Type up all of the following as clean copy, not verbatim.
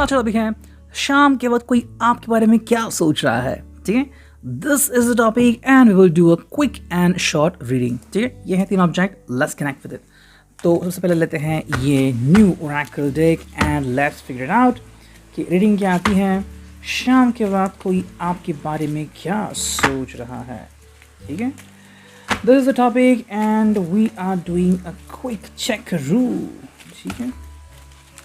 पता चला भी है शाम के वक्त कोई आपके बारे में क्या सोच रहा है। ठीक है, this is the topic and we will do a quick and short reading. ठीक है, ये है 3 object, let's connect with it. तो सबसे पहले लेते हैं ये new oracle deck and let's figure it out कि रीडिंग क्या आती है। शाम के वक्त कोई आपके बारे में क्या सोच रहा है। ठीक है, this is the topic and we are doing a quick check रू। ठीक है,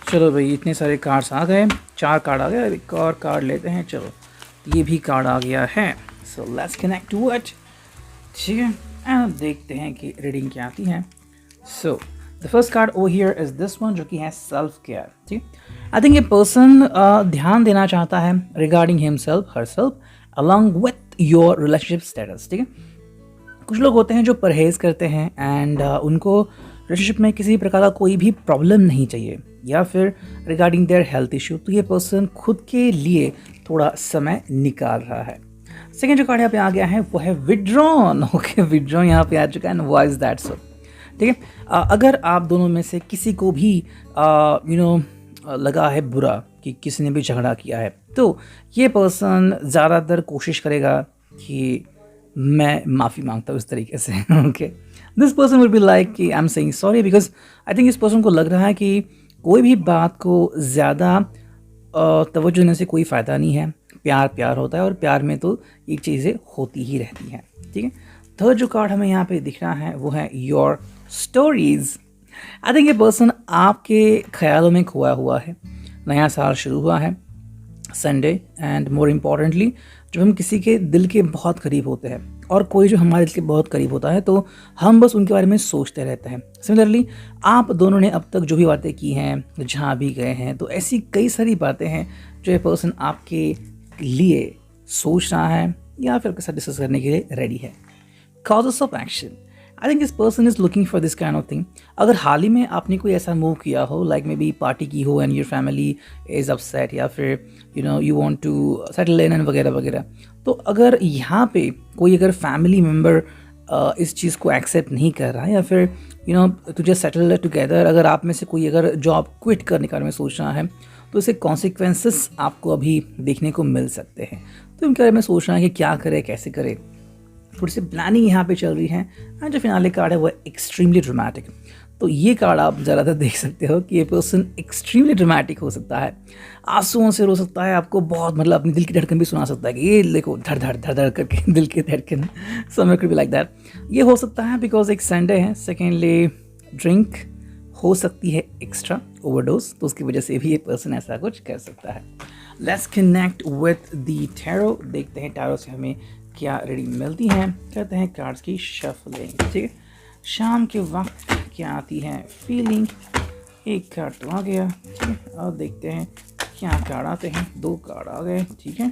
चलो भाई इतने सारे कार्ड्स आ गए, 4 कार्ड आ गए, एक और कार्ड लेते हैं। चलो ये भी कार्ड आ गया है, so let's connect to it. ठीक है, एंड देखते हैं कि रीडिंग क्या आती है। So the first card over here is this one, जो कि है सेल्फ केयर। ठीक, आई थिंक ये पर्सन ध्यान देना चाहता है regarding himself herself along with your relationship status. ठीक है, कुछ लोग होते हैं जो परहेज़ करते हैं एंड उनको रिलेशनशिप में किसी प्रकार का कोई भी प्रॉब्लम नहीं चाहिए, या फिर रिगार्डिंग देयर हेल्थ इशू, तो ये पर्सन खुद के लिए थोड़ा समय निकाल रहा है। सेकेंड जो कार्ड यहाँ पे आ गया है वो है विड्रॉन। ओके, विड्रॉन यहाँ पे आ चुका है, व्हाई इज दैट सो। ठीक है, अगर आप दोनों में से किसी को भी लगा है बुरा कि किसी ने भी झगड़ा किया है, तो ये पर्सन ज़्यादातर कोशिश करेगा कि मैं माफ़ी मांगता हूँ इस तरीके से। Okay, this person will be like कि I am saying sorry, because I think इस पर्सन को लग रहा है कि कोई भी बात को ज़्यादा तवज्जो देने से कोई फ़ायदा नहीं है। प्यार प्यार होता है और प्यार में तो ये चीज़ें होती ही रहती हैं। ठीक है, थर्ड जो कार्ड हमें यहाँ पे दिख रहा है वो है योर स्टोरीज। आई थिंक ये पर्सन आपके ख्यालों में खोया हुआ है। नया साल शुरू हुआ है, संडे, एंड मोर इम्पॉर्टेंटली जब हम किसी के दिल के बहुत करीब होते हैं और कोई जो हमारे दिल के बहुत करीब होता है तो हम बस उनके बारे में सोचते रहते हैं। सिमिलरली आप दोनों ने अब तक जो भी बातें की हैं, जहाँ भी गए हैं, तो ऐसी कई सारी बातें हैं जो ये पर्सन आपके लिए सोच रहा है या फिर आपके साथ डिस्कस करने के लिए रेडी है। Causes of action, I think this person is looking for this kind of thing. अगर हाल ही में आपने कोई ऐसा मूव किया हो, लाइक मे बी पार्टी की हो and your family is upset, या फिर you want to settle in and वगैरह वगैरह, तो अगर यहाँ पे कोई अगर फैमिली मेम्बर इस चीज़ को एक्सेप्ट नहीं कर रहा है, या फिर टू जस्ट सेटल टुगेदर, अगर आप में से कोई अगर जॉब क्विट करने के बारे में सोच रहा है, तो इसके कॉन्सिक्वेंसेस आपको अभी देखने को मिल सकते हैं। तो इनके बारे में सोच रहा है कि क्या करे, कैसे करे, थोड़ी सी प्लानिंग यहाँ पे चल रही है। एंड जो फिनाले कार्ड है वो एक्सट्रीमली ड्रामेटिक। तो ये कार्ड आप ज़्यादातर देख सकते हो कि ये पर्सन एक्सट्रीमली ड्रामेटिक हो सकता है, आंसुओं से रो सकता है, आपको बहुत मतलब अपनी दिल की धड़कन भी सुना सकता है कि ये देखो धड़ धड़ धड़ धड़ करके दिल की धड़कन, सो मे कुड बी लाइक दैट। ये हो सकता है बिकॉज एक संडे है। सेकेंडली ड्रिंक हो सकती है एक्स्ट्रा ओवरडोज, तो उसकी वजह से भी ये पर्सन ऐसा कुछ कर सकता है। Let's connect with the tarot, देखते हैं टैरो से हमें क्या रीडिंग मिलती हैं। करते हैं कार्ड्स की शफलिंग। ठीक है, शाम के वक्त क्या आती है फीलिंग। एक कार्ड तो आ गया, ठीक है, अब देखते हैं क्या कार्ड आते हैं। 2 कार्ड आ गए, ठीक है,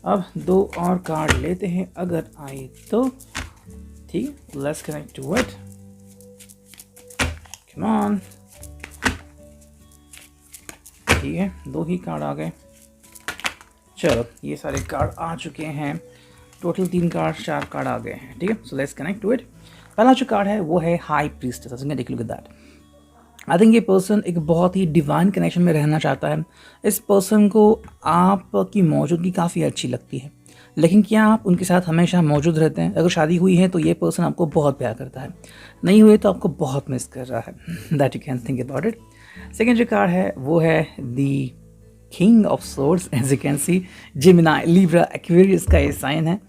अब 2 और कार्ड लेते हैं अगर आए तो। ठीक, let's connect to it, come on. ठीक है, 2 ही कार्ड आ गए। चलो ये सारे कार्ड आ चुके हैं, टोटल 3 कार्ड 4 कार्ड आ गए हैं। ठीक है, so let's connect to it. पहला जो कार्ड है वो है high priestess. Take look at that. I think ये पर्सन एक बहुत ही डिवाइन कनेक्शन में रहना चाहता है। इस पर्सन को आपकी मौजूदगी काफ़ी अच्छी लगती है, लेकिन क्या आप उनके साथ हमेशा मौजूद रहते हैं? अगर शादी हुई है तो ये पर्सन आपको बहुत प्यार करता है, नहीं हुई तो आपको बहुत मिस कर रहा है। That you can think about it. Second जो कार्ड है वो है the king of swords. As you can see, Gemini, Libra, Aquarius का ये साइन है।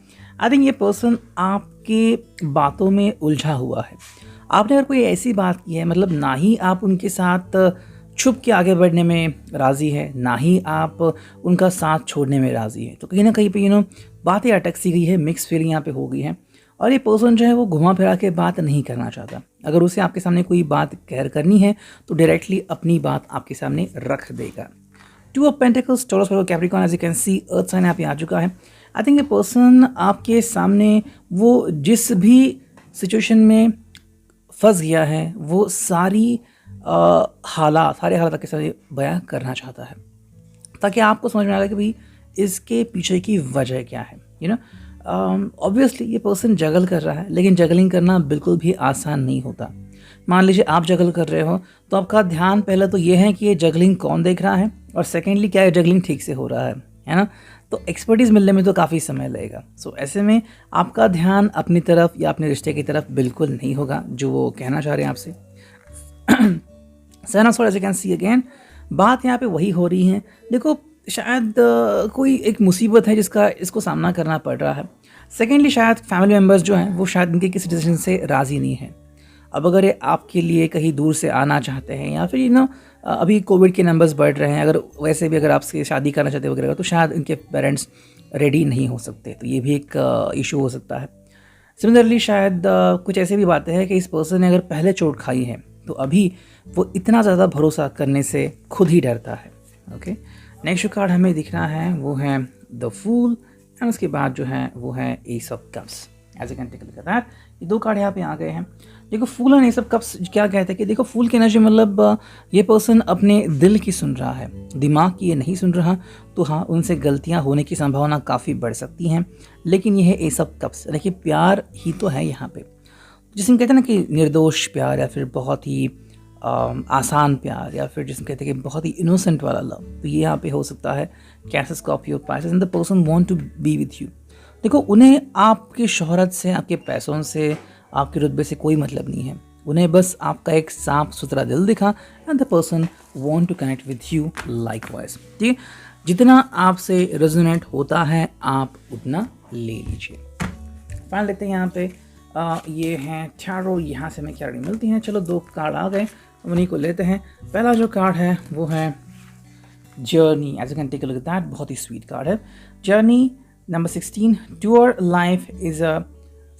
आई थिंक ये पर्सन आपके बातों में उलझा हुआ है। आपने अगर कोई ऐसी बात की है, मतलब ना ही आप उनके साथ छुप के आगे बढ़ने में राज़ी है, ना ही आप उनका साथ छोड़ने में राज़ी है, तो कहीं ना कहीं पे बातें अटक सी गई है, मिक्स फीलिंग यहाँ पे हो गई है। और ये पर्सन जो है वो घुमा फिरा के बात नहीं करना चाहता। अगर उसे आपके सामने कोई बात करनी है तो डायरेक्टली अपनी बात आपके सामने रख देगा। 2 of pentacles, Taurus, Capricorn, as you can see earth sign यहाँ पे आ चुका है। आई थिंक ये पर्सन आपके सामने वो जिस भी सिचुएशन में फंस गया है वो सारे हालात आपके साथ बयां करना चाहता है, ताकि आपको समझ में आएगा कि भाई इसके पीछे की वजह क्या है। ऑब्वियसली ये पर्सन जगल कर रहा है, लेकिन जगलिंग करना बिल्कुल भी आसान नहीं होता। मान लीजिए आप जगल कर रहे हो तो आपका ध्यान पहले तो ये है कि ये जगलिंग कौन देख रहा है, और सेकेंडली क्या है, जगलिंग ठीक से हो रहा है ना। तो एक्सपर्टीज़ मिलने में तो काफ़ी समय लगेगा। सो ऐसे में आपका ध्यान अपनी तरफ या अपने रिश्ते की तरफ बिल्कुल नहीं होगा, जो वो कहना चाह रहे हैं आपसे। So as you can see again, बात यहाँ पे वही हो रही है। देखो शायद कोई एक मुसीबत है जिसका इसको सामना करना पड़ रहा है। सेकेंडली शायद फैमिली मेम्बर्स जो हैं वो शायद इनके किसी डिसीजन से राज़ी नहीं हैं। अब अगर ये आपके लिए कहीं दूर से आना चाहते हैं या फिर अभी कोविड के नंबर्स बढ़ रहे हैं, अगर वैसे भी अगर आपसे शादी करना चाहते वगैरह, तो शायद इनके पेरेंट्स रेडी नहीं हो सकते, तो ये भी एक इशू हो सकता है। सिमिलरली शायद कुछ ऐसी भी बातें हैं कि इस पर्सन ने अगर पहले चोट खाई है तो अभी वो इतना ज़्यादा भरोसा करने से खुद ही डरता है। ओके, नेक्स्ट जो कार्ड हमें दिख रहा है वो है द फूल, एंड उसके बाद जो है वो है ace of cups. As a can take a look at that, ये दो कार्ड यहाँ पे आ गए हैं। देखो fool and ace of cups क्या कहते हैं कि देखो फूल की एनर्जी मतलब ये पर्सन अपने दिल की सुन रहा है, दिमाग की ये नहीं सुन रहा। तो हाँ, उनसे गलतियाँ होने की संभावना काफ़ी बढ़ सकती हैं, लेकिन ये है एस ऑफ कप्स, देखिए प्यार ही तो है यहाँ पे, जिसमें कहते हैं ना कि निर्दोष प्यार या फिर बहुत ही आसान प्यार या फिर जिसमें कहते हैं कि बहुत ही इनोसेंट वाला लव। तो ये यहाँ पे हो सकता है Cancer, Scorpio, Pisces and the person want to be with you. देखो उन्हें आपकी शोहरत से, आपके पैसों से, आपके रुतबे से कोई मतलब नहीं है। उन्हें बस आपका एक साफ सुथरा दिल दिखा, and the person want to connect with you likewise. ठीक है, जितना आपसे रेजोनेट होता है आप उतना ले लीजिए। फाइनल देखते हैं यहाँ पे ये हैं टैरो, यहाँ से हमें क्या मिलती हैं। चलो दो कार्ड आ गए, उन्हीं को लेते हैं। पहला जो कार्ड है वो है journey, as you can take a look at that, बहुत ही स्वीट कार्ड है। Journey number 16, your life is a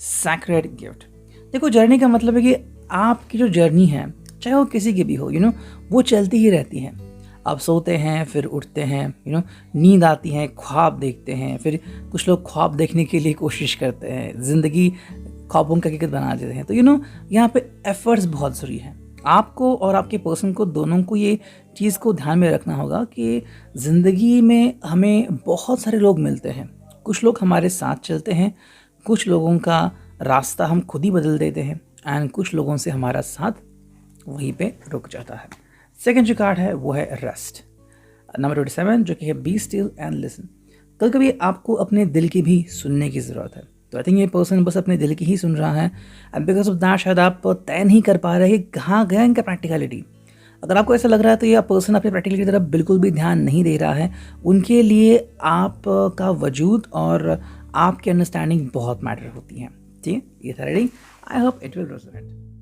sacred gift. देखो जर्नी का मतलब है कि आपकी जो जर्नी है, चाहे वो किसी की भी हो, वो चलती ही रहती है। आप सोते हैं, फिर उठते हैं, नींद आती है, ख्वाब देखते हैं, फिर कुछ लोग ख्वाब देखने के लिए कोशिश करते हैं, ज़िंदगी ख्वाबों का हकीकत बना देते हैं। तो यहाँ पे एफर्ट्स बहुत ज़रूरी है। आपको और आपके पर्सन को, दोनों को ये चीज़ को ध्यान में रखना होगा कि ज़िंदगी में हमें बहुत सारे लोग मिलते हैं। कुछ लोग हमारे साथ चलते हैं, कुछ लोगों का रास्ता हम खुद ही बदल देते हैं, एंड कुछ लोगों से हमारा साथ वहीं पे रुक जाता है। सेकंड जो कार्ड है वो है रेस्ट, नंबर 27, जो कि है बी स्टिल एंड लिसन। कभी कभी आपको अपने दिल की भी सुनने की ज़रूरत है। तो आई थिंक ये पर्सन बस अपने दिल की ही सुन रहा है, एंड बिकॉज ऑफ दैट शायद आप तय नहीं कर पा रहे कि कहाँ गया इनका प्रैक्टिकलिटी। अगर आपको ऐसा लग रहा है तो ये पर्सन अपने प्रैक्टिकलिटी की तरफ बिल्कुल भी ध्यान नहीं दे रहा है। उनके लिए आपका वजूद और आपकी अंडरस्टैंडिंग बहुत मैटर होती है। ठीक है, ये था reading. I hope it will resonate.